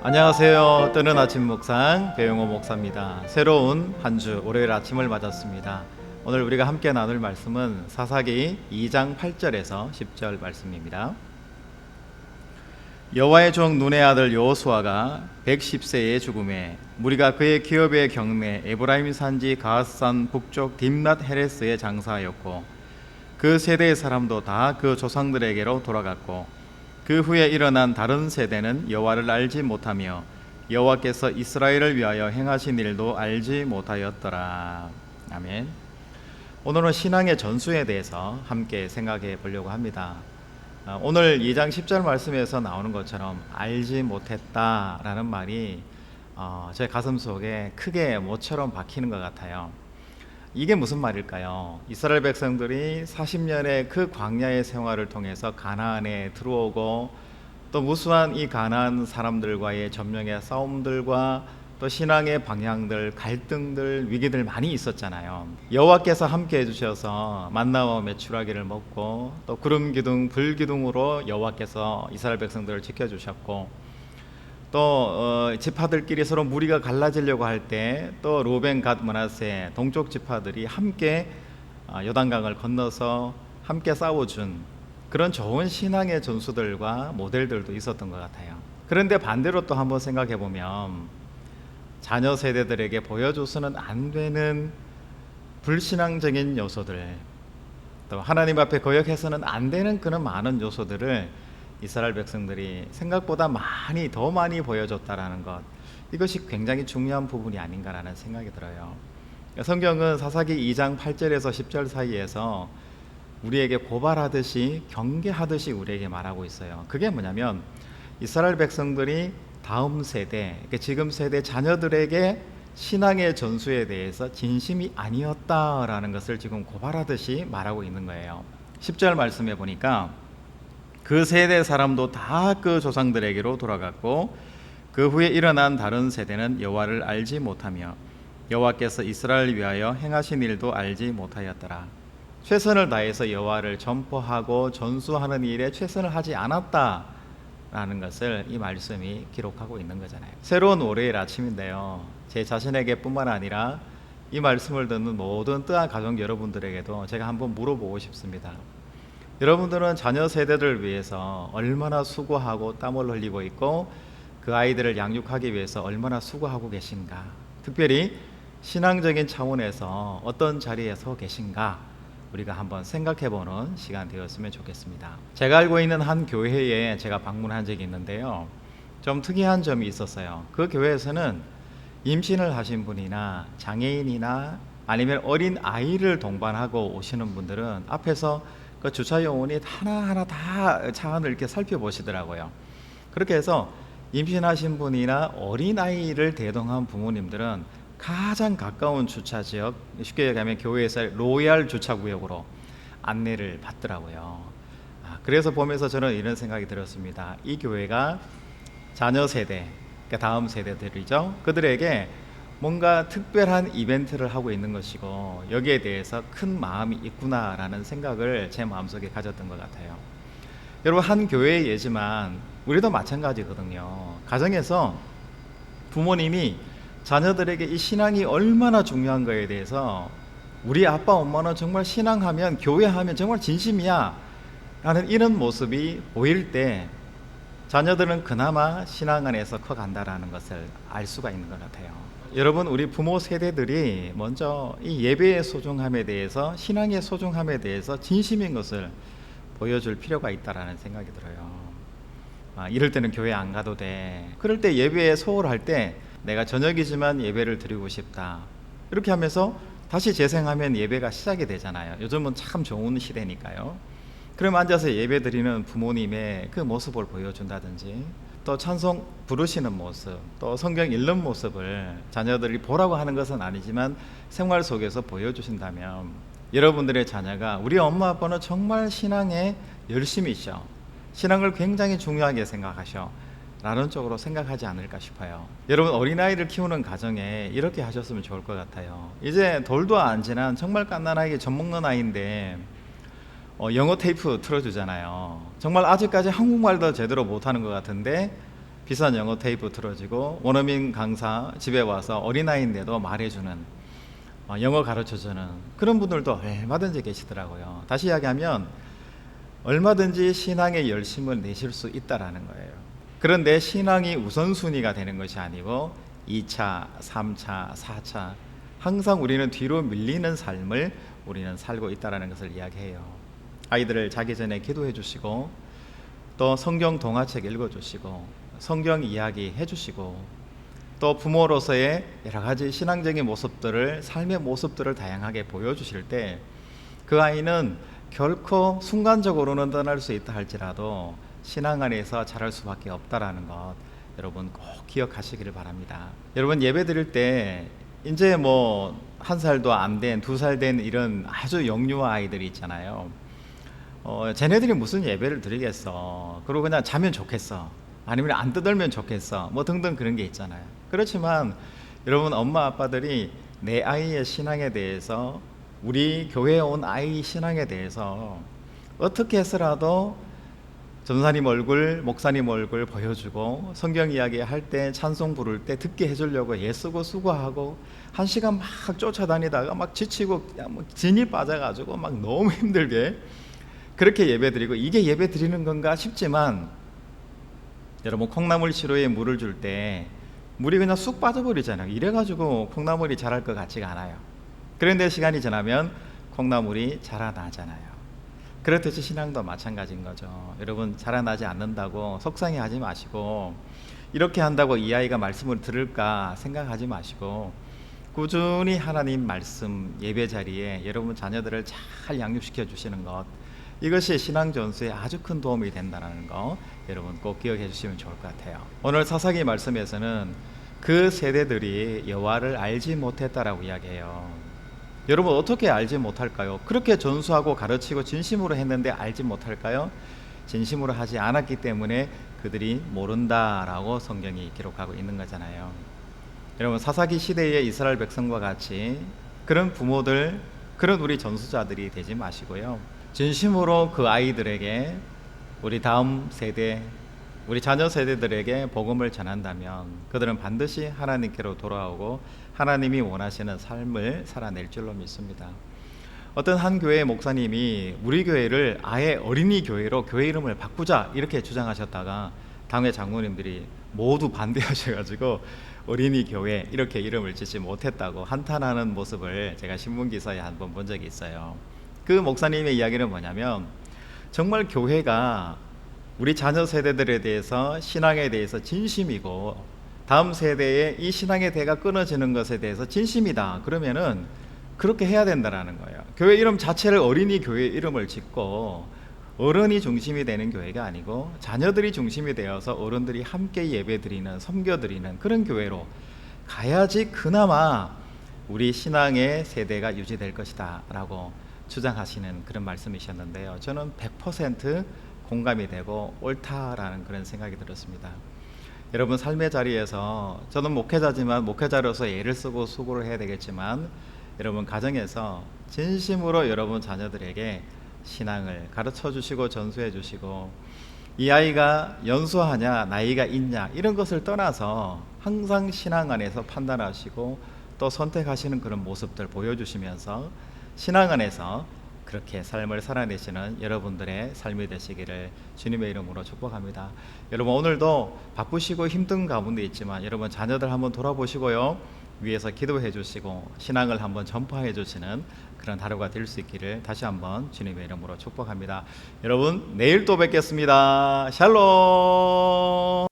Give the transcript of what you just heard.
안녕하세요. 뜨는 아침 묵상 배용호 목사입니다. 새로운 한 주 월요일 아침을 맞았습니다. 오늘 우리가 함께 나눌 말씀은 사사기 2장 8절에서 10절 말씀입니다. 여호와의 종 눈의 아들 여호수아가 110세에 죽음에 무리가 그의 기업의 경내 에브라임 산지 가앗산 북쪽 딥낫 헤레스에 장사하였고 그 세대의 사람도 다 그 조상들에게로 돌아갔고 그 후에 일어난 다른 세대는 여호와를 알지 못하며 여호와께서 이스라엘을 위하여 행하신 일도 알지 못하였더라. 아멘. 오늘은 신앙의 전수에 대해서 함께 생각해 보려고 합니다. 오늘 2장 10절 말씀에서 나오는 것처럼 알지 못했다라는 말이 제 가슴 속에 크게 못처럼 박히는 것 같아요. 이게 무슨 말일까요? 이스라엘 백성들이 40년의 그 광야의 생활을 통해서 가나안에 들어오고 또 무수한 이 가나안 사람들과의 점령의 싸움들과 또 신앙의 방향들, 갈등들, 위기들 많이 있었잖아요. 여호와께서 함께 해주셔서 만나와 메추라기를 먹고 또 구름 기둥, 불 기둥으로 여호와께서 이스라엘 백성들을 지켜주셨고 또 지파들끼리 서로 무리가 갈라지려고 할 때 또 루벤, 갓, 므낫세 동쪽 지파들이 함께 요단강을 건너서 함께 싸워준 그런 좋은 신앙의 전수들과 모델들도 있었던 것 같아요. 그런데 반대로 또 한번 생각해 보면 자녀 세대들에게 보여줘서는 안 되는 불신앙적인 요소들, 또 하나님 앞에 거역해서는 안 되는 그런 많은 요소들을 이스라엘 백성들이 생각보다 더 많이 보여줬다라는 것, 이것이 굉장히 중요한 부분이 아닌가라는 생각이 들어요. 성경은 사사기 2장 8절에서 10절 사이에서 우리에게 고발하듯이 경계하듯이 우리에게 말하고 있어요. 그게 뭐냐면 이스라엘 백성들이 다음 세대, 지금 세대 자녀들에게 신앙의 전수에 대해서 진심이 아니었다라는 것을 지금 고발하듯이 말하고 있는 거예요. 10절 말씀해 보니까 그 세대 사람도 다 그 조상들에게로 돌아갔고 그 후에 일어난 다른 세대는 여호와를 알지 못하며 여호와께서 이스라엘을 위하여 행하신 일도 알지 못하였더라. 최선을 다해서 여호와를 전포하고 전수하는 일에 최선을 하지 않았다라는 것을 이 말씀이 기록하고 있는 거잖아요. 새로운 월요일 아침인데요, 제 자신에게 뿐만 아니라 이 말씀을 듣는 모든 뜨한 가족 여러분들에게도 제가 한번 물어보고 싶습니다. 여러분들은 자녀 세대를 위해서 얼마나 수고하고 땀을 흘리고 있고 그 아이들을 양육하기 위해서 얼마나 수고하고 계신가? 특별히 신앙적인 차원에서 어떤 자리에 서 계신가? 우리가 한번 생각해보는 시간 되었으면 좋겠습니다. 제가 알고 있는 한 교회에 제가 방문한 적이 있는데요, 좀 특이한 점이 있었어요. 그 교회에서는 임신을 하신 분이나 장애인이나 아니면 어린 아이를 동반하고 오시는 분들은 앞에서 그 주차 요원이 하나하나 다 차 안을 이렇게 살펴보시더라고요. 그렇게 해서 임신하신 분이나 어린아이를 대동한 부모님들은 가장 가까운 주차 지역, 쉽게 얘기하면 교회에서 로얄 주차구역으로 안내를 받더라고요. 그래서 보면서 저는 이런 생각이 들었습니다. 이 교회가 자녀 세대, 그러니까 다음 세대들이죠, 그들에게 뭔가 특별한 이벤트를 하고 있는 것이고 여기에 대해서 큰 마음이 있구나라는 생각을 제 마음속에 가졌던 것 같아요. 여러분, 한 교회의 예지만 우리도 마찬가지거든요. 가정에서 부모님이 자녀들에게 이 신앙이 얼마나 중요한 거에 대해서 우리 아빠 엄마는 정말 신앙하면, 교회하면 정말 진심이야 라는 이런 모습이 보일 때 자녀들은 그나마 신앙 안에서 커간다라는 것을 알 수가 있는 것 같아요. 여러분, 우리 부모 세대들이 먼저 이 예배의 소중함에 대해서, 신앙의 소중함에 대해서 진심인 것을 보여줄 필요가 있다라는 생각이 들어요. 이럴 때는 교회 안 가도 돼, 그럴 때 예배에 소홀할 때 내가 저녁이지만 예배를 드리고 싶다, 이렇게 하면서 다시 재생하면 예배가 시작이 되잖아요. 요즘은 참 좋은 시대니까요. 그럼 앉아서 예배 드리는 부모님의 그 모습을 보여준다든지, 또 찬송 부르시는 모습, 또 성경 읽는 모습을 자녀들이 보라고 하는 것은 아니지만 생활 속에서 보여주신다면 여러분들의 자녀가 우리 엄마 아빠는 정말 신앙에 열심이셔, 신앙을 굉장히 중요하게 생각하셔 라는 쪽으로 생각하지 않을까 싶어요. 여러분, 어린아이를 키우는 가정에 이렇게 하셨으면 좋을 것 같아요. 이제 돌도 안 지난 정말 갓난아기 젖먹는 아이인데 영어 테이프 틀어주잖아요. 정말 아직까지 한국말도 제대로 못하는 것 같은데 비싼 영어 테이프 틀어지고 원어민 강사 집에 와서 어린아이인데도 말해주는 영어 가르쳐주는 그런 분들도 얼마든지 계시더라고요. 다시 이야기하면 얼마든지 신앙의 열심을 내실 수 있다라는 거예요. 그런데 신앙이 우선순위가 되는 것이 아니고 2차, 3차, 4차 항상 우리는 뒤로 밀리는 삶을 우리는 살고 있다는 것을 이야기해요. 아이들을 자기 전에 기도해 주시고 또 성경 동화책 읽어주시고 성경 이야기 해주시고 또 부모로서의 여러 가지 신앙적인 모습들을 삶의 모습들을 다양하게 보여주실 때 그 아이는 결코 순간적으로는 떠날 수 있다 할지라도 신앙 안에서 자랄 수밖에 없다라는 것 여러분 꼭 기억하시기를 바랍니다. 여러분 예배 드릴 때 이제 뭐 1살도 안 된, 2살 된 이런 아주 영유 아이들이 있잖아요. 쟤네들이 무슨 예배를 드리겠어. 그리고 그냥 자면 좋겠어. 아니면 안 떠들면 좋겠어. 뭐 등등 그런 게 있잖아요. 그렇지만 여러분 엄마 아빠들이 내 아이의 신앙에 대해서 우리 교회에 온 아이 신앙에 대해서 어떻게 해서라도 전사님 얼굴, 목사님 얼굴 보여주고 성경 이야기 할 때 찬송 부를 때 듣게 해주려고 애쓰고 수고하고 1시간 막 쫓아다니다가 막 지치고 막 진이 빠져가지고 막 너무 힘들게 그렇게 예배 드리고 이게 예배 드리는 건가 싶지만 여러분 콩나물 시루에 물을 줄 때 물이 그냥 쑥 빠져버리잖아요. 이래가지고 콩나물이 자랄 것 같지가 않아요. 그런데 시간이 지나면 콩나물이 자라나잖아요. 그렇듯이 신앙도 마찬가지인 거죠. 여러분 자라나지 않는다고 속상해하지 마시고 이렇게 한다고 이 아이가 말씀을 들을까 생각하지 마시고 꾸준히 하나님 말씀 예배 자리에 여러분 자녀들을 잘 양육시켜 주시는 것 이것이 신앙 전수에 아주 큰 도움이 된다는 거 여러분 꼭 기억해 주시면 좋을 것 같아요. 오늘 사사기 말씀에서는 그 세대들이 여호와를 알지 못했다라고 이야기해요. 여러분 어떻게 알지 못할까요? 그렇게 전수하고 가르치고 진심으로 했는데 알지 못할까요? 진심으로 하지 않았기 때문에 그들이 모른다라고 성경이 기록하고 있는 거잖아요. 여러분 사사기 시대의 이스라엘 백성과 같이 그런 부모들, 그런 우리 전수자들이 되지 마시고요. 진심으로 그 아이들에게 우리 다음 세대, 우리 자녀 세대들에게 복음을 전한다면 그들은 반드시 하나님께로 돌아오고 하나님이 원하시는 삶을 살아낼 줄로 믿습니다. 어떤 한 교회 목사님이 우리 교회를 아예 어린이 교회로 교회 이름을 바꾸자 이렇게 주장하셨다가 당회 장로님들이 모두 반대하셔가지고 어린이 교회 이렇게 이름을 짓지 못했다고 한탄하는 모습을 제가 신문기사에 한번 본 적이 있어요. 그 목사님의 이야기는 뭐냐면 정말 교회가 우리 자녀 세대들에 대해서 신앙에 대해서 진심이고 다음 세대에 이 신앙의 대가 끊어지는 것에 대해서 진심이다 그러면은 그렇게 해야 된다라는 거예요. 교회 이름 자체를 어린이 교회 이름을 짓고 어른이 중심이 되는 교회가 아니고 자녀들이 중심이 되어서 어른들이 함께 예배드리는 섬겨드리는 그런 교회로 가야지 그나마 우리 신앙의 세대가 유지될 것이다 라고 주장하시는 그런 말씀이셨는데요. 저는 100% 공감이 되고 옳다라는 그런 생각이 들었습니다. 여러분 삶의 자리에서 저는 목회자지만 목회자로서 애를 쓰고 수고를 해야 되겠지만 여러분 가정에서 진심으로 여러분 자녀들에게 신앙을 가르쳐 주시고 전수해 주시고 이 아이가 연수하냐 나이가 있냐 이런 것을 떠나서 항상 신앙 안에서 판단하시고 또 선택하시는 그런 모습들 보여주시면서 신앙 안에서 그렇게 삶을 살아내시는 여러분들의 삶이 되시기를 주님의 이름으로 축복합니다. 여러분 오늘도 바쁘시고 힘든 가운데 있지만 여러분 자녀들 한번 돌아보시고요. 위에서 기도해 주시고 신앙을 한번 전파해 주시는 그런 하루가 될 수 있기를 다시 한번 주님의 이름으로 축복합니다. 여러분 내일 또 뵙겠습니다. 샬롬.